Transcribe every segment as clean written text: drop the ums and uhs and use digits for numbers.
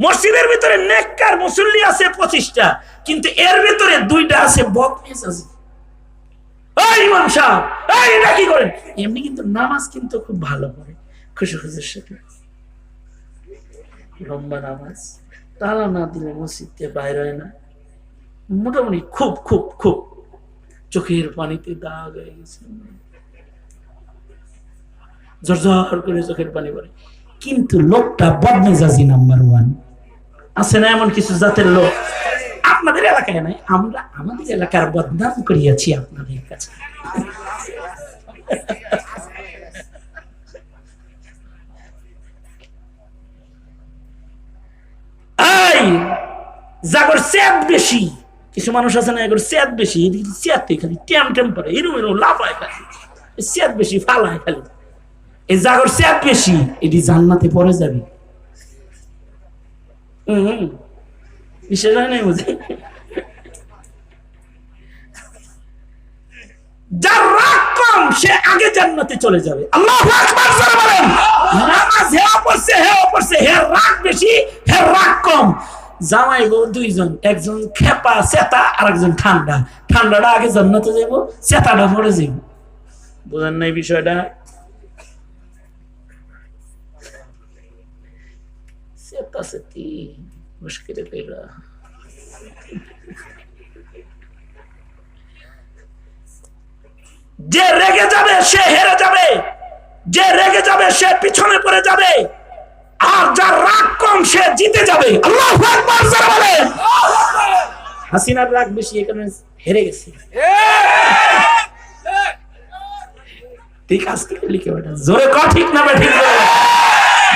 মসজিদের ভিতরে নেককার মুসল্লি আছে 25টা, কিন্তু এর ভিতরে 2টা আছে বদমেজাজি। এই ইমাম সাহেব, এই এটা কি করেন? এমনি কিন্তু নামাজ কিন্তু খুব ভালো পড়ে, খুশি খুশির সাথে লম্বা নামাজ, তালা না দিলে মসজিদ থেকে বাইরে হয় না। মোটামুটি খুব খুব খুব চোখের পানিতে দাগ হয়ে গেছে, ঝরঝর করে চোখের পানি পড়ে, কিন্তু লোকটা বদমেজাজি নাম্বার 1। আছে না এমন কিছু জাতের লোক? আপনাদের এলাকায় নাই, আমরা আমাদের এলাকার বদনাম করিয়াছি আপনাদের কাছে। এই জাগর সেদ বেশি, কিছু মানুষ আছে না এগোর সেদ বেশি, সেদতে খালি টেম টেম করে, এরম এরম লাফায় খালি, সেদ বেশি ফালায় খালি। এই জাগর সেদ বেশি, এটি জান্নাতে পড়ে যাবে। বিশেষ হয় নাই বুঝে। যার রাগ কম সে আগে জান্নাতে চলে যাবে। আল্লাহু আকবার জোরে বলেন। নামাজ হেও পড়ছে, হে রাগ বেশি, হে রাগ কম। জামাই বউ 2 জন, একজন খেপা সেতা আর একজন ঠান্ডা। ঠান্ডাটা আগে জান্নাতে যাব, সেতাটা পরে যাব। বুঝেন নাই বিষয়টা? সেতা সেতি মুশকিল কইরা। যে রেগে যাবে সে হেরে যাবে, যে রেগে যাবে সে পিছনে পড়ে যাবে, আর যার রাগ কম সে জিতে যাবে। আল্লাহু আকবার জোরে বলেন। হাসিনার রাগ বেশি, এখানে হেরে গেছে। ঠিক আজকে লিখে ওটা জোরে ক, ঠিক না ঠিক?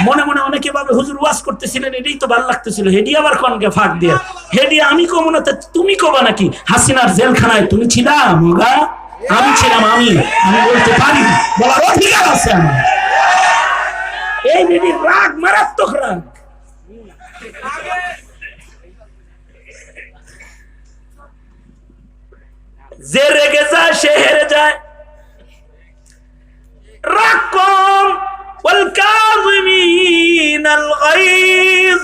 মনে মনে অনেকে ভাবে হুজুর ওয়াজ করতেছিলেন, এটাই তো ভালো লাগতেছিল, হেডি আবার কনকে ফাঁক দিয়ে, হেডি আমি কম না তুমি কবা নাকি? হাসিনার জেলখানায় তুমি ছিলা মগা? আমি ছিলাম, আমি বলতে পারি, বলার অধিকার আছে আমার। এই মেয়েটির রাগ মারাত্মক রাগ। যে রেগে যায় সে হেরে যায়। রাগ কম, ওয়াল কাযিমিনাল গায়জ,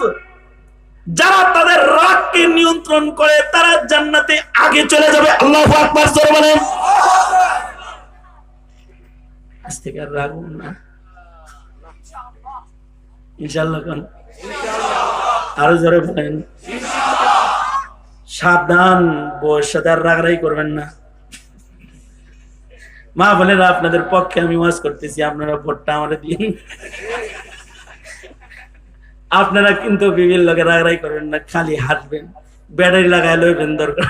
যারা তাদের রাগকে নিয়ন্ত্রণ করে তারা জান্নাতে আগে চলে যাবে। আল্লাহু আকবার জোরে বলেন। আজ থেকে আর রাগ না, ইনশাআল্লাহ। কোন আরো জোরে বলেন। সাবধান, বউয়ের সাথে আর রাগারাগি করবেন না। মা বোনেরা, আপনাদের পক্ষে আমি ওয়াজ করতেছি, আপনারা ভোটটা আমারে দিন। আপনারা কিন্তু বিভিন্ন লোকে রাগারাগি করবেন না, খালি হাসবেন, ব্যাটারি লাগাই লইবেন দরকার।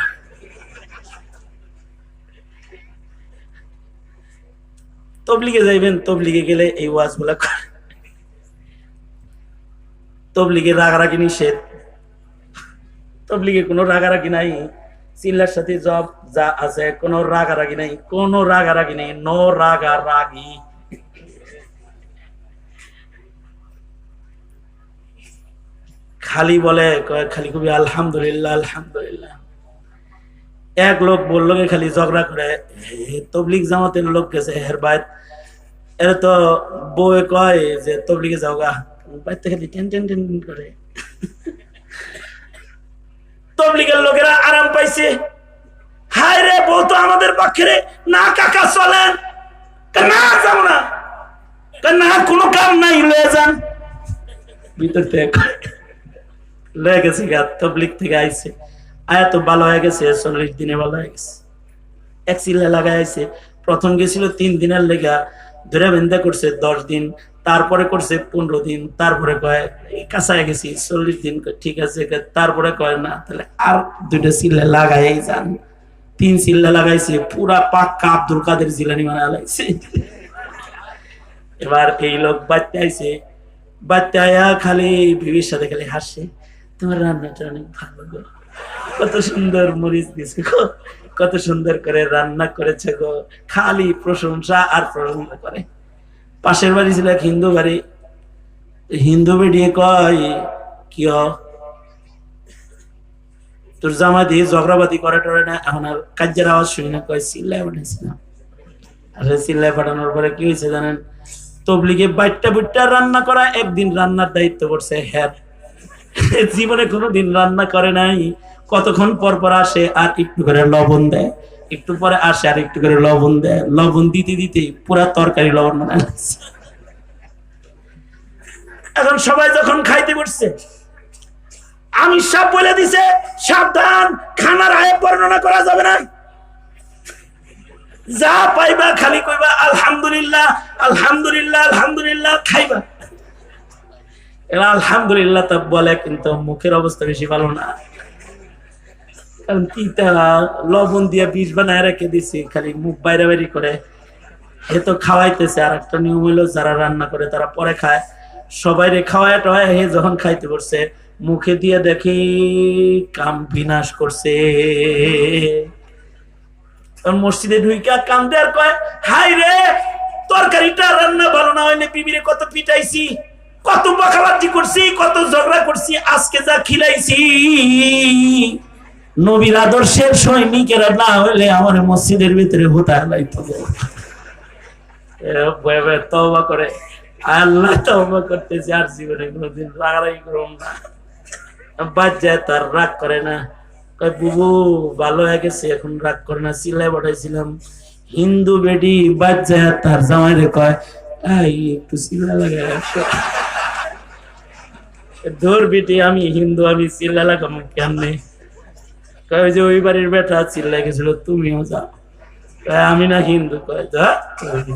তবলিগে যাইবেন, তবলিগে গেলে এই ওয়াজ গুলা, তবলিগে রাগারাগি নিষেধ, তবলিগে কোনো রাগারাগি নাই। চিল্লার সাথে জব যা আছে, কোনো রাগারাগি নাই, কোনো রাগারাগি নেই, নো রাগারাগি। খালি বলে, খালি খুবই আলহামদুলিল্লাহ আলহামদুলিল্লাহ। এক লোক বললো খালি ঝগড়া করে, তবলিগ জামাতের লোক গেছে হের বাইত, এর তো বউয়ে কয় যে তবলিগে যাও গা, বাইতে খালি টেন টেন টেন করে। তবলিগের লোকেরা আরাম পাইছে, হায় রে বউ তো আমাদের পক্ষে রে, না কাকা চলেন, না যাবো না, না কোনো কাম নাই, লয়ে যান। ভিতর থেকে লয়ে গেছে গা, তবলিগ থেকে আইছে, আয়া তো ভালো হয়ে গেছে, 40 দিনে ভালো হয়ে গেছে। এক চিল্লা লাগাই আইছে, প্রথম গেছিল 3 দিনের লেগা, ধরে বেন্দা করছে 10 দিন, তারপরে করছে 15 দিন, তারপরে কয় কাছায় গেছি 40 দিন, ঠিক আছে, তারপরে কয় না তাহলে আর 2টা চিল্লা লাগাই যান। 3 চিল্লা লাগাইছে, পুরা পাক্কা আব্দুল কাদের জিলানী বানায় লাগাইছে। এবার এই লোক বাচ্চা আইছে, বাচ্চা আয়া খালি বিবির সাথে খালি হাসে, তোমার রান্নাটা অনেক ভালো গো, কত সুন্দর মরিচ দিছে গো, কত সুন্দর করে রান্না করেছে গো, খালি প্রশংসা আর প্রশংসা করে। পাশের বাড়ি ছিল এক হিন্দু বাড়ি, হিন্দু বেরিয়ে কয় কি তোর জামা দিয়ে ঝগড়াবাদি করে টরে না, এখন আর কাজের আওয়াজ শুনি না, কয় চিল্লায় পাঠাইছিলাম। আর চিল্লায় পাঠানোর পরে কি হয়েছে জানেন? তবলিগে বাইটটা বুটটা রান্না করা, একদিন রান্নার দায়িত্ব করছে হ্যাঁ, জীবনে কোনোদিন রান্না করে নাই, কতক্ষণ পর পর আসে আর একটু করে লবণ দেয়, একটু পরে আসে আর একটু করে লবণ দেয়, লবণ দিতে দিতে পুরা তরকারি লবণ বানায় ফেলছে। এখন সবাই যখন খাইতে বসছে, আমি সব বলে দিছে সাবধান, খানার আয়ে বর্ণনা করা যাবে না, যা পাইবা খালি কইবা আলহামদুলিল্লাহ আলহামদুলিল্লাহ আলহামদুলিল্লাহ, খাইবা। এরা আলহামদুলিল্লাহ তা বলে, কিন্তু মুখের অবস্থা বেশি ভালো না, কারণ তিতা লবণ দিয়ে বিষ বানায় রেখে দিছি, খালি মুখ বাইরে বাইরে করে। এ তো খাওয়াইতেছে। আর একটা নিয়ম হইলো, যারা রান্না করে তারা পরে খায়, সবাই রে খাওয়ায় টয়, হে যখন খাইতে বসছে মুখে দিয়ে দেখি কাম বিনাশ করছে। মসজিদে ঢুইকা কান্দে আর কয়, হাই রে তরকারিটা রান্না ভালো না হইলে বিবিরে কত পিটাইছি, কত বকাবাজি করছি, কত ঝগড়া করছি, আজকে যা খিলাইছি, নবীর আদর্শের সৈনিকেরা না হইলে আমার মসজিদের ভিতরে হুতা লাইতো। তওবা করে, আল্লাহ তওবা করতেছে, আর জীবনে কোনোদিন রাগারাগি করব না। বাচ্চায় তার রাগ করে না, কয় বুবু ভালো হয়ে গেছে, এখন রাগ করে না। সিলাই পাঠাইছিলাম হিন্দু বেডি, বাচ্চায় তার জামাইরে কয় একটু সিলা লাগাই আসো। ধর বেটি, আমি হিন্দু, আমি সিলা লাগাবো কেমনে? কয় যে ওই বাড়ির বেটা চিল্লাই গেছিল, তুমিও যাও। আমি না হিন্দু। কয় যা,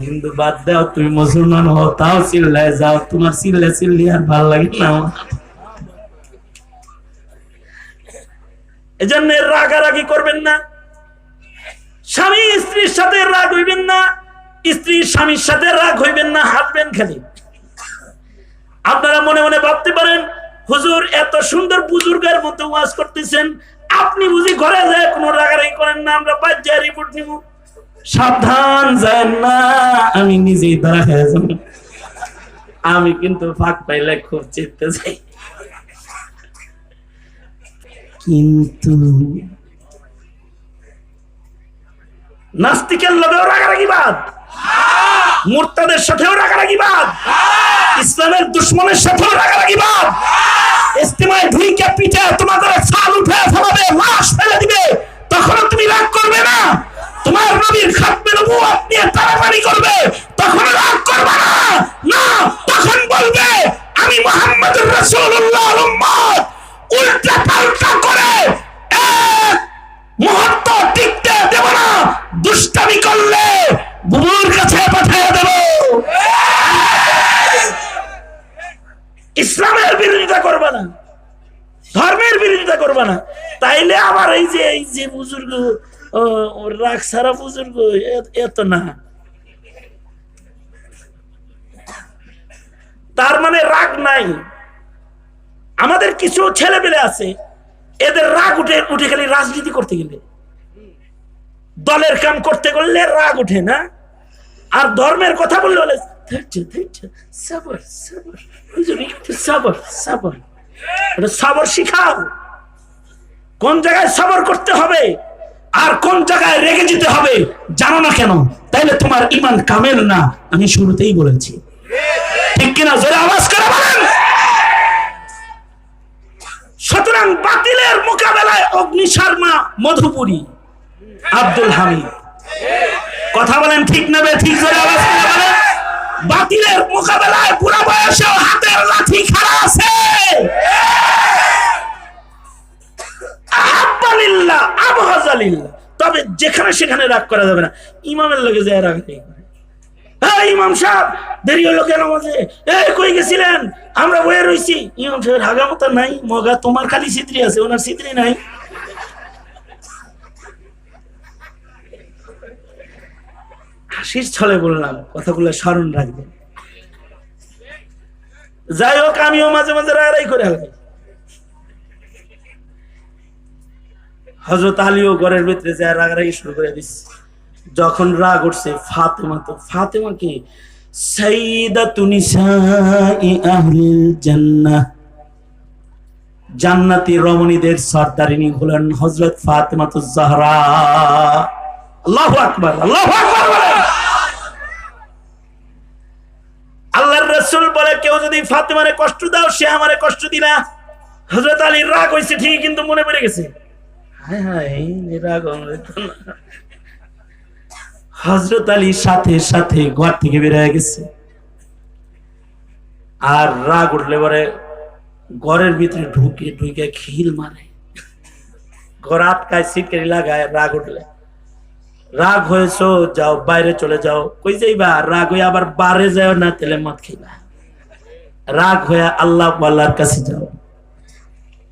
হিন্দু বাদ দাও, তুমি মুসলমান হও, তাও চিল্লায় যাও, তোমার চিল্লা চিল্লি আর ভাল লাগে না। এজন্য রাগারাগি করবেন না, স্বামী স্ত্রীর সাথে রাগ হইবেন না, স্ত্রী স্বামীর সাথে রাগ হইবেন না, হাঁটবেন খালি। আপনারা মনে মনে ভাবতে পারেন, হুজুর এত সুন্দর বুজুর্গের মতো ওয়াজ করতেছেন, আপনি বুঝি ঘরে যায় কোনো রাগারাগি করেন না, আমরা বাচ্চা রিপোর্ট নিব। সাবধান যায় না, আমি নিজেই ধরা খেয়ে যাব। আমি কিন্তু ফাঁক পাইলে খুব চিপতে যাই, কিন্তু নাস্তিকের লগেও রাগারাগি বাদ, মুরতাদের সাথেও রাগারাগি বাদ, ইসলামের দুশ্মনের সাথেও রাগারাগি বাদ। ইস্তেমায় ঢুইকে পিঠে তোমাদের ছাল উঠে ফেলাবে, লাশ ফেলে দিবে, তখনও তুমি রাগ করবে না। তোমার নবীর খাতমে নবুয়ত নিয়ে তাড়াতাড়ি করবে, তখন রাগ করবে না, না তখন বলবে আমি মুহাম্মদুর রাসূলুল্লাহর উম্মত। উল্টা পাল্টা করে এক মুহূর্ত টিকতে দেব না, দুষ্টামি করলে বুবুর কাছে পাঠিয়ে দেব। ইসলামের বিরোধিতা করবে না, ধর্মের বিরোধিতা করবে না, তাইলে আবার এই যে বুজুর্গ রাগ সারা বুজুর্গ এত না। তার মানে রাগ নাই। আমাদের কিছু ছেলে পেলে আছে, এদের রাগ উঠে গেলে রাজনীতি করতে গেলে, দলের কাম করতে গেলে রাগ উঠে না, আর ধর্মের কথা বললে বলে সবর সবর, সবর সবর, সবর শিখাও। কোন জায়গায় সবর করতে হবে আর কোন জায়গায় রেগে যেতে হবে জানো না কেন? তাইলে তোমার ঈমান কামেল না, আমি শুরুতেই বলেছি, ঠিক কিনা? জোরে আওয়াজ করে বলেন। সুতরাং বাতিলের মোকাবেলায় অগ্নি শর্মা, মধুপুরী, আব্দুল হামিদ, কথা বলেন ঠিক না বে ঠিক? জোরে আওয়াজ করে বলেন। বাতিলের মোকাবেলায় বুড়া বয়সেও হাতের লাঠি খাড়া আছে। আব্বালিল্লাহ আবহাজালিল্লাহ, তবে যেখানে সেখানে রাগ করা যাবে না। ইমামের লগে যায় রাগ নেই। হ্যাঁ ইমাম সাহেব দেরি হলো কেন মাঝে? কই গেছিলেন? আমরা বয়ে রইছি। ইমাম সাহেবের হাগামতা নাই, মগা তোমার খালি সিদ্রি আছে, ওনার সিদ্রি নাই। হাসির ছলে বললাম, কথাগুলো স্মরণ রাখবেন। যাই হোক, আমিও মাঝে মাঝে রাগারাগি করে হালকা। হযরত আলীও ঘরের ভিতরে যায় রাগারাগি শুরু করে দিচ্ছে। যখন রাগ উঠছে, ফাতেমাকে সাইয়্যিদাতু নিসাই আহলিল জান্নাহ, জান্নাতি রমণীদের সর্দারিনী হলেন হযরত ফাতেমাতুজ জাহরা। আল্লাহু আকবার, আল্লাহু আকবার বলেন। আল্লাহর রাসূল বলে, কেউ যদি ফাতেমারে কষ্ট দাও, সে আমারে কষ্ট দিলা। হযরত আলীর রাগ হইছে ঠিক, কিন্তু মনে পড়ে গেছে, হায় হায় এই রাগ হযরত আলীর সাথে সাথে ঘর থেকে বের হয়ে গেছে। আর রাগ উঠলে পরে ঘরের ভিতরে ঢুকে ঢুকে খিল মারে, ঘর আটকায়, সিটকারি লাগায়। রাগ উঠলে, রাগ হয়েছো যাও বাইরে চলে যাও। কই যাইবা? রাগ হয়ে আবার বারে যাও না, তেলে মদ খাইবা। রাগ হয়ে আল্লাহ আল্লাহর কাছে যাও,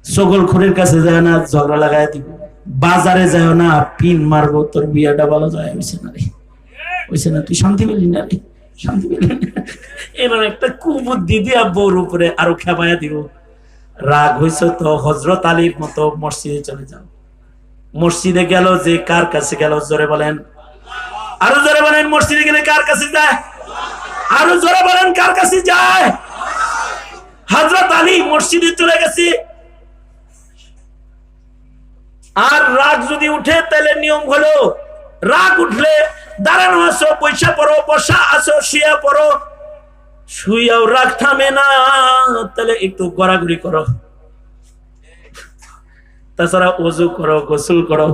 সকল খুরের কাছে যায় না, ঝগড়া লাগাই দিব। বাজারে যাও না, পিন মারবো, তোর বিয়াটা ভালো যায় হয়েছে না রে, হয়েছে না, তুই শান্তি পেলি না রে, শান্তি পেলি না। এরকম একটা কুবুদ্ধি দিয়া বউর উপরে আরো খেপাইয়া দিব। রাগ হয়েছে তো হযরত আলীর মতো মসজিদে চলে যাও। মসজিদে গেল যে কার কাছে গেল? জোরে বলেন, আরো জোরে বলেন। মসজিদে গেলে কার কাছে যায়? আরো জোরে বলেন, কার কাছে যায়? হযরত আলী মসজিদে চলে গেছে। আর রাগ যদি উঠে তাহলে নিয়ম হলো, রাগ উঠলে দাঁড়ানো আসো, পয়সা পড়ো, বসা আসো, শুয়া পড়ো। শুয়াও রাগ থামে না, তাহলে একটু গড়াগড়ি করো। তাছাড়া ওযু করো, গোসল করো,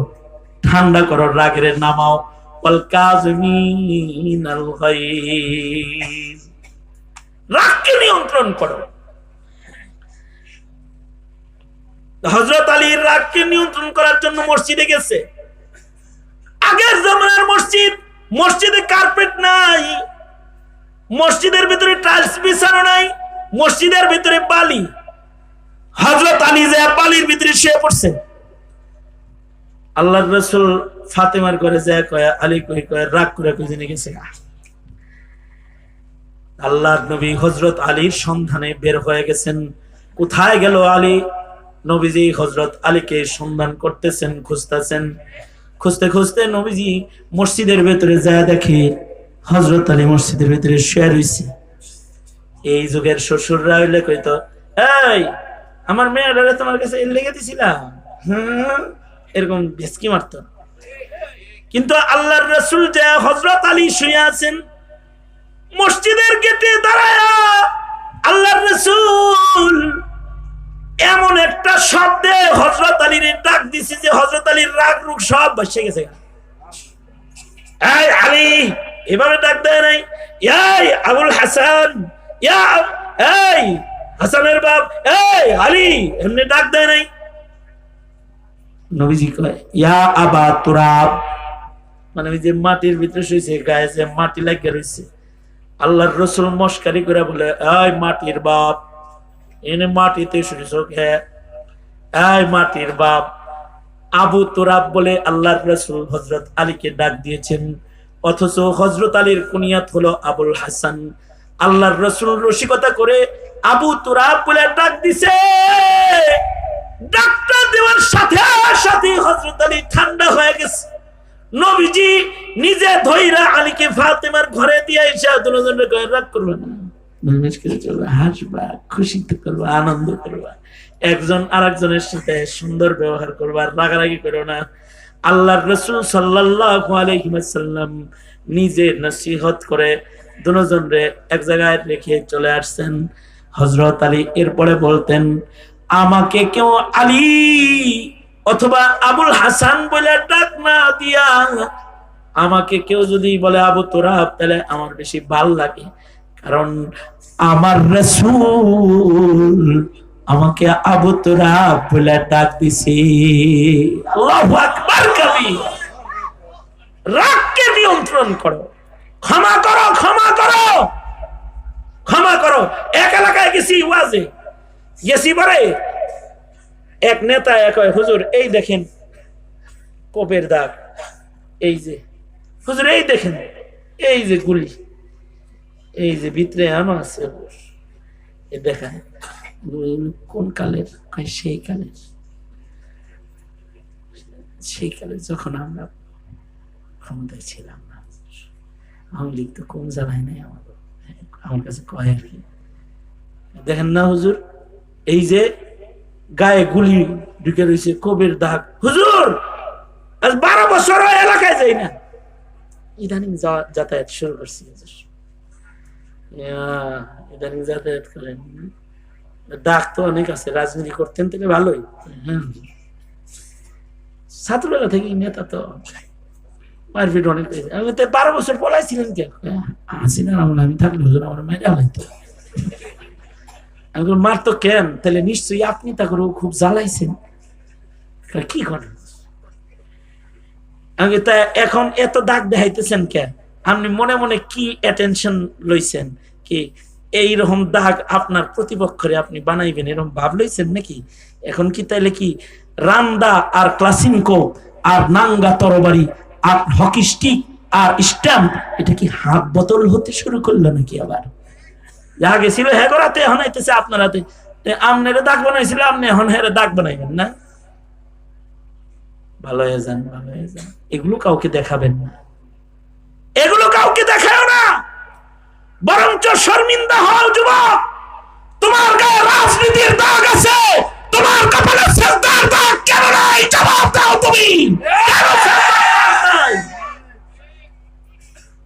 ঠান্ডা করো, রাগের নামাও। ওয়াল কাযিমিনাল গায়জ, রাগকে নিয়ন্ত্রণ করো। হযরত আলীর রাগকে নিয়ন্ত্রণ করার জন্য মসজিদে গেছে। আগের জামানার মসজিদ, মসজিদে কার্পেট নাই, মসজিদের ভিতরে টাইলস বিছানো নাই, মসজিদের ভিতরে বালি। হযরত আলী যে বালির ভিতরে শুয়ে পড়ছে। আল্লাহর রাসূল ফাতেমার ঘরে যায় কয়, আলী কই? কয় রাগ করে কই জেনে গেছে। আল্লাহর নবী হযরত আলীর সন্ধানে বের হয়ে গেছেন। কোথায় গেল আলী? নবীজি হযরত আলীকে সন্ধান করতেছেন, খুঁজতেছেন। খুঁজতে খুঁজতে নবীজি মসজিদের ভেতরে যায়, দেখে হযরত আলী মসজিদের ভেতরে শুয়ে রইছে। এই যুগের শ্বশুররা হইলে কইতো, এই আমার মেয়েটারে তোমার কাছে লেগে দিছিলাম, এরকম ভেসকি মারত। কিন্তু আল্লাহর রাসূল যে হযরত আলী শুয়ে আছেন মসজিদের গেটে দাঁড়ায়, আল্লাহর রাসূল এমন একটা শব্দে হযরত আলীর ডাক দিছে যে হযরত আলীর রাগ রুগ সব বসে গেছে। এই আলী, এভাবে ডাক দেয় নাই, এই আবুল হাসান, এই হাসানের বাপ, এই আলী, এমনি ডাক দেয় নাই। নবীজি কয়, ইয়া আবা তুরাব, মানে ওই যে মাটির ভিতরে শুয়েছে, গায়ে যে মাটি লাগিয়ে রয়েছে। আল্লাহর রাসূল মস্কারি করে বলে, এই মাটির বাপ, এনে মাটিতে শুয়েছো কে? এই মাটির বাপ। আবু তুরাব বলে আল্লাহর রাসূল হযরত আলীকে ডাক দিয়েছেন, অথচ হযরত আলীর কুনিয়াত হলো আবুল হাসান। আল্লাহর রাসূল রসিকতা করে আবু তুরাব বলে ডাক দিছে। ডাকটা দেওয়ার সাথে সাথে হযরত আলী ঠান্ডা হয়ে গেছে। নবীজি নিজে ধইরা আলীকে ফাতেমার ঘরে দিয়ে এসে দুজনের গায়ে রাগ করবে না, হাসবা, খুশিতে করবা, আনন্দ করবা, একজন আরেকজনের সাথে সুন্দর ব্যবহার করবা, রাগারাগি করো না। আল্লাহর রাসূল সাল্লাল্লাহু আলাইহি ওয়াসাল্লাম নিজে নসিহত করে দুজনরে এক জায়গায় রেখে চলে আসছেন। হযরত আলী এরপরে বলতেন, আমাকে কেউ আলী অথবা আবুল হাসান বলে ডাক না দিয়া আমাকে কেউ যদি বলে আবু তুরাব, তাহলে আমার বেশি ভাল লাগে, কারণ আমার রাসূল আমাকে আবু তুরাব বলে ডাক দিছে। আল্লাহু আকবার কবির। রাগকে নিয়ন্ত্রণ করো, ক্ষমা করো, ক্ষমা করো, ক্ষমা করো। এক এলাকায় গেছি ওয়াজে, গেছি পরে এক নেতা এক হুজুর, এই দেখেন কোপের দাগ, এই যে হুজুর এই দেখেন, এই যে গুলি, এই যে ভিতরে আনো আছে, এই দেখেন কোন কালের? সেই কালের, সেই কালে যখন আমরা ক্ষমতায় ছিলাম না। আওয়ামী লীগ তো কম জ্বালায় নাই আমার কাছে কয় আর কি। দেখেন না হুজুর, এই যে গায়ে গুলি ঢুকে রয়েছে, কোপের দাগ। হুজুর আজ 12 বছর এলাকায় যাই না, ইদানিং যাতায়াত শুরু করছি। ইদানিং যাতায়াত করেন, দাগ তো অনেক আছে, রাজনীতি করতেন তাহলে ভালোই। ছাত্রবেলা থেকে নেতা তো মারপিট অনেক। আমি তো 12 বছর পলাইছিলেন কেন? আসি না আমি থাকলে হুজুর আমার মাইরা হলাইতো। আমি মারতো কেন? তাহলে নিশ্চয়ই আপনি তা করে খুব জ্বালাইছেন। কি করেন? আমি তা এখন এত দাগ দেখাইতেছেন কেন? আপনি মনে মনে কি অ্যাটেনশন লইছেন? কি এইরকম দাগ আপনার প্রতিপক্ষরে আপনি বানাইবেন এরকম ভাব লইছেন নাকি? এখন কি তাইলে কি রান্দা আর ক্লাসিনকো আর নাঙ্গা তরবারি আর হকি স্টিক আর স্ট্যাম্প এটা কি হাত বোতল হতে শুরু করলো নাকি? আবার যা গেছিল হ্যাঁ করাতে এখন আইতেছে আপনার হাতে। আপনারা দাগ বানাইছিল, আপনি এখন হ্যাঁ দাগ বানাইবেন না? ভালো হয়ে যান, ভালো হয়ে যান। এগুলো কাউকে দেখাবেন না, এগুলো কাউকে দেখাও না, বরঞ্চ শর্মিন্দা হও যুবক। তোমার গায়ে রাজনীতির দাগ আছে, তোমার কপালে সেজদার দাগ কেন নাই? জবাব দাও তুমি।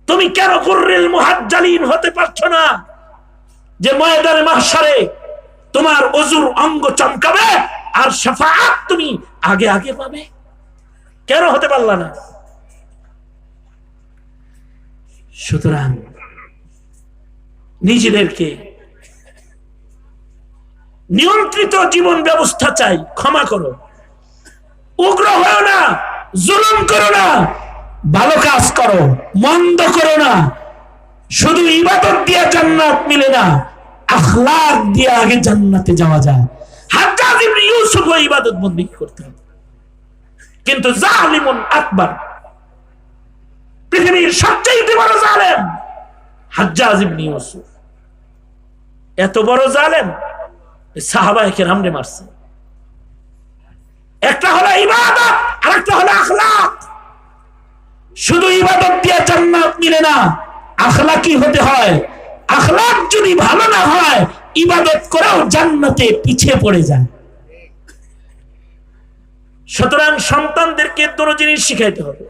তুমি কেন কুররিল মুহাজ্জালিন হতে পারছো না যে ময়দানে মাহশারে তোমার ওযুর অঙ্গ চমকাবে আর শাফাআত তুমি আগে আগে পাবে? কেন হতে পারলা না? সুতরাং নিজেদেরকে নিয়ন্ত্রিত জীবন ব্যবস্থা চাই। ক্ষমা করো, উগ্র হও না, জুলুম করো না, ভালো কাজ করো, মন্দ করো না। শুধু ইবাদত দিয়ে জান্নাত মিলে না, আখলাক দিয়ে আগে জান্নাতে যাওয়া যায়। হাজ্জাজ ইবনে ইউসুফ ওই ইবাদত বন্দী করতে হবে, কিন্তু জালিমুন আকবার, পৃথিবীর সবচেয়ে বড় জালেম হাজ্জাজ ইবনে ইউসুফ। এত বড় জালেম সাহাবায়ে কেরামরে মারছে। একটা হলো ইবাদত আর একটা হলো আখলাক। শুধু ইবাদত দিয়ে জান্নাত মিলে না, আখলাকি হতে হয়। আখলাক যদি ভালো না হয়, ইবাদত করেও জান্নাতে পিছিয়ে পড়ে যায়। সুতরাং সন্তানদেরকে দুটো জিনিস শিখাইতে হবে।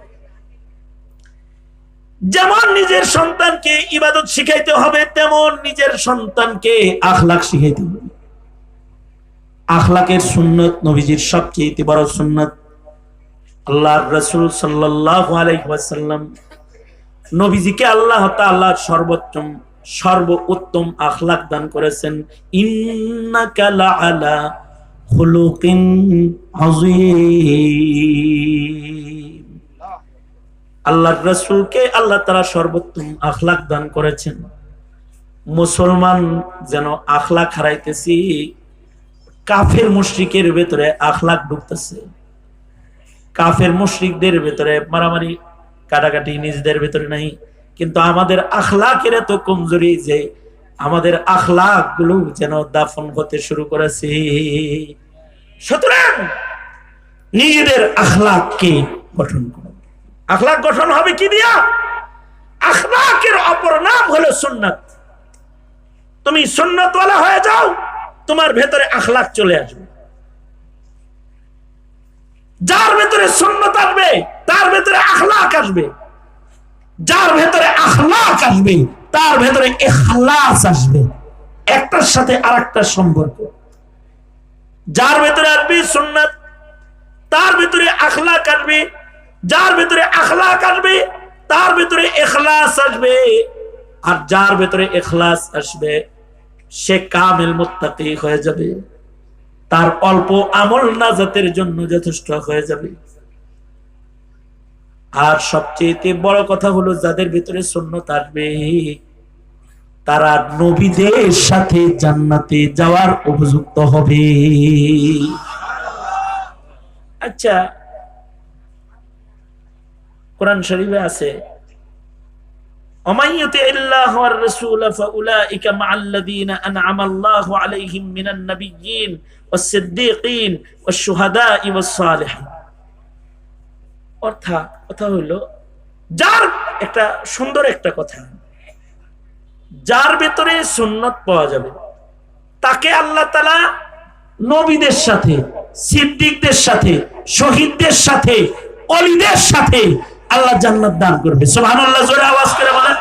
যেমন নিজের সন্তানকে ইবাদত শিখাইতে হবে, তেমন নিজের সন্তানকে আখলাক শিখাইতে হবে। আখলাকের সুন্নত নবীজির সবচেয়ে বড় সুন্নত। আল্লাহর রাসূল সাল্লাল্লাহু আলাইহি ওয়াসাল্লাম নবীজিকে আল্লাহ তাআলা সর্বোত্তম আখলাক দান করেছেন। ইন্নাকা লাআলা খুলুকিন আযীম। আল্লাহর রাসূলকে আল্লাহ তাআলা সর্বোত্তম আখলাক দান করেছেন। মুসলমান যেন আখলাক হারাইতেছি, কাফের মুশরিকের ভেতরে আখলাক ঢুকতেছে। কাফের মুশরিকদের ভেতরে মারামারি কাটাকাটি নিজেদের ভেতরে নাই, কিন্তু আমাদের আখলাকের এত কমজোরি যে আমাদের আখলাক গুলো যেন দাফন হতে শুরু করেছে। সুতরাং নিজেদের আখলাককে গঠন করো। আখলাক গঠন হবে কি দিয়া? আখলাকের অপর নাম হলো সুন্নাত। তুমি সুন্নাতওয়ালা হয়ে যাও, তোমার ভেতরে আখলাক চলে আসবে। যার ভেতরে সুন্নাত আসবে তার ভেতরে আখলাক আসবে, যার ভেতরে আখলাক আসবে তার ভেতরে ইখলাস আসবে। একটার সাথে আরেকটার সম্পর্ক। যার ভেতরে আসবে সুন্নাত তার ভেতরে আখলাক আসবে, যার ভেতরে আখলাক আসবে তার ভেতরে ইখলাস আসবে, আর যার ভেতরে ইখলাস আসবে সে কামিল মুত্তাকি হয়ে যাবে। তার অল্প আমল নাজাতের জন্য যথেষ্ট হয়ে যাবে। আর সবচেয়ে বড় কথা হলো যাদের ভিতরে সুন্নাত আসবে তারা নবীদের সাথে জান্নাতে যাওয়ার উপযুক্ত হবে। আচ্ছা, কোরআন শরীফে আছে ওমাইয়ুতি ইল্লাহ ওয়ার রাসূল ফাউলাইকা মাআল্লাযীনা আন'আমা আল্লাহু আলাইহিম মিনান নাবিয়্যিন ওয়াস সিদ্দীকিন ওয়াশ শুহাদাই ওয়াস সালিহিন। অর্থাৎ কথা হলো, যার একটা সুন্দর একটা কথা, যার ভেতরে সুন্নাত পাওয়া যাবে তাকে আল্লাহ তাআলা নবীদের সাথে, সিদ্দিকদের সাথে, শহীদদের সাথে, ওলিদের সাথে আল্লাহ জান্নাত দান করবে। সুবহানাল্লাহ, জোরে আওয়াজ করে বলেন।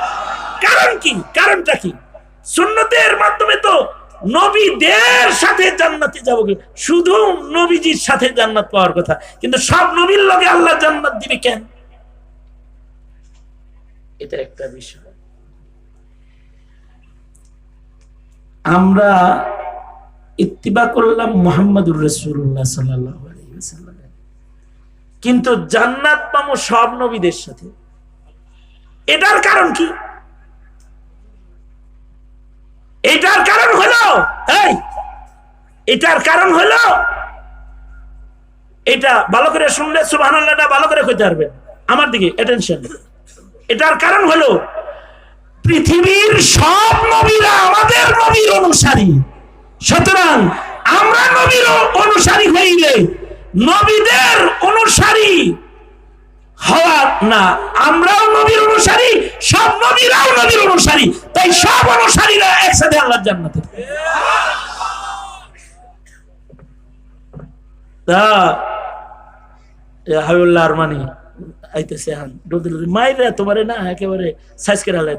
কারণ কি? কারণটা কি? সুন্নতের মাধ্যমে তো নবীদের সাথে জান্নাতে যাবো, শুধু নবীজির সাথে জান্নাত পাওয়ার কথা, কিন্তু সব নবীর লগে আল্লাহ জান্নাত দিবে কেন? এটা একটা বিষয়। আমরা ইত্তিবা করলাম মুহাম্মদুর রাসূলুল্লাহ সাল্লাল্লাহু আলাইহি ওয়াসাল্লাম, কিন্তু জান্নাত পাবো সব নবীদের সাথে। এটার কারণ কি? এটার কারণ হলো এটার কারণ হলো এটা ভালো করে শুনলে সুবহানাল্লাহটা ভালো করে কইতে পারবেন, আমার দিকে অ্যাটেনশন। এটার কারণ হলো পৃথিবীর সব নবীরা আমাদের নবীর অনুসারী, সুতরাং আমরা নবীর অনুসারী হইলে নবীদের অনুসারী হওয়া না, আমরাও নবীর অনুসারী, সব নবীরাও নবীর অনুসারী, তাই সব অনুসারীরা একসাথে আল্লাহর জান্নাতে। তা হাবিবুল্লাহ আরমানি আইতেছে হান মাইরে তোমারে না একেবারে সাইজ করে হালাই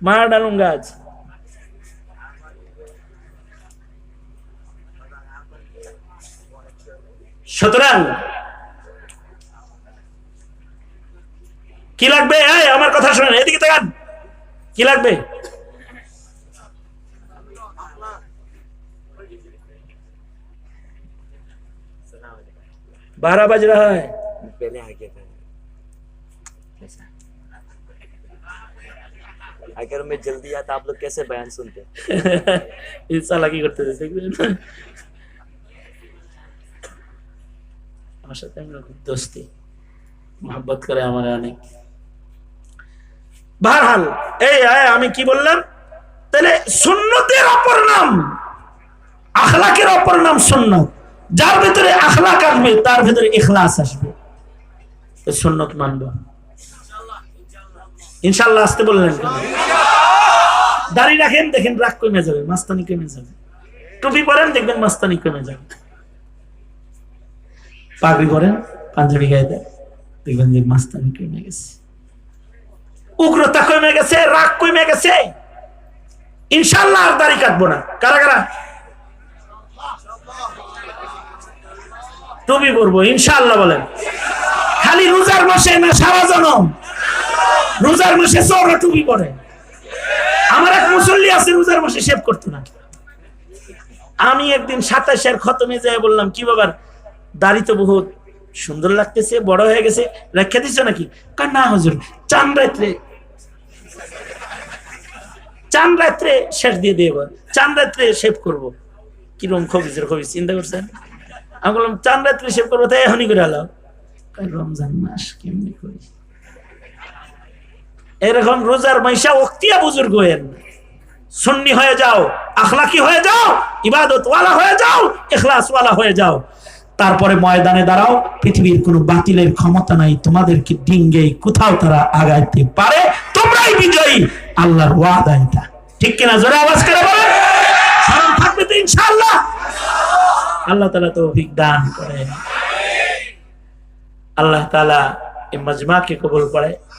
মার ডালুম গাছ। সুতরাং কি লাগবে? আমার কথা শুনেন, এদিকে তাকান, কি লাগবে? 12 बज रहा है, पहले आ गया था। अगर मैं जल्दी आता आप लोग कैसे बयान सुनते? इंसा लगी करते थे আমার সাথে দোস্তি মোহাব্বত করে আমার অনেক। বহরহাল আমি কি বললাম, তাহলে সুন্নতের অপর নাম, আখলাকের অপর নাম সুন্নত। যার ভিতরে আখলাক আসবে তার ভিতরে ইখলাস আসবে, তো সুন্নত মানব ইনশাআল্লাহ। আসতে বললেন কেন? দাড়ি রাখেন, দেখেন রাগ কমে যাবে, মাস্তানি কমে যাবে। টুপি পরেন, দেখবেন মাস্তানি কমে যাবে। পাগড়ি পরেন, পাঞ্জাবি গায়ে দেন, দেখবেন যে মাস্তানি কমে গেছে, উগ্রতা কমে গেছে, রাগ কমে গেছে। ইনশাআল্লাহ আর দাড়ি কাটবো না। কারা কারা টুপি পরবো ইনশাআল্লাহ বলেন? খালি রোজার মাসে না, সারা জনম? রোজার মাসে চোরা টুপি পরে। আমার এক মুসল্লি আছে রোজার মাসে শেভ করতো না। আমি একদিন 27-এর খতমে যায় বললাম, কি বাবার দাড়ি তো বহুত সুন্দর লাগতেছে, বড় হয়ে গেছে, রেখে দিচ্ছ নাকি? না হুজুর, চান রাত্রে শেষ দিয়ে দেব, চান রাত্রে শেভ করবো। কিরকম খবিজের খবিজ চিন্তা করছেন? আমি বললাম চান রাত্রে শেভ করবো, তাই এখনই করে আলো। রমজান মাস কেমনি করি? এরকম রোজার মাইশা ওক্তিয়া বুজুর্গ হয়েন, সুন্নি হয়ে যাও, আখলাকি হয়ে যাও, ইবাদত ওয়ালা হয়ে যাও, ইখলাস ওয়ালা হয়ে যাও। তারপরে ময়দানে দাঁড়াও, পৃথিবীর কোনো বাতিলের ক্ষমতা নাই তোমাদেরকে ডিঙ্গে কোথাও তারা আগাইতে পারে, তোমরাই বিজয়ী, আল্লাহর ওয়াদা এটা। ঠিক কিনা? জোরে আওয়াজ করে বলেন। শরম থাকবে তো ইনশাআল্লাহ। আল্লাহ তাআলা তৌফিক দান করেন। আল্লাহ তাআলা এই মাজমাকে কবুল করে।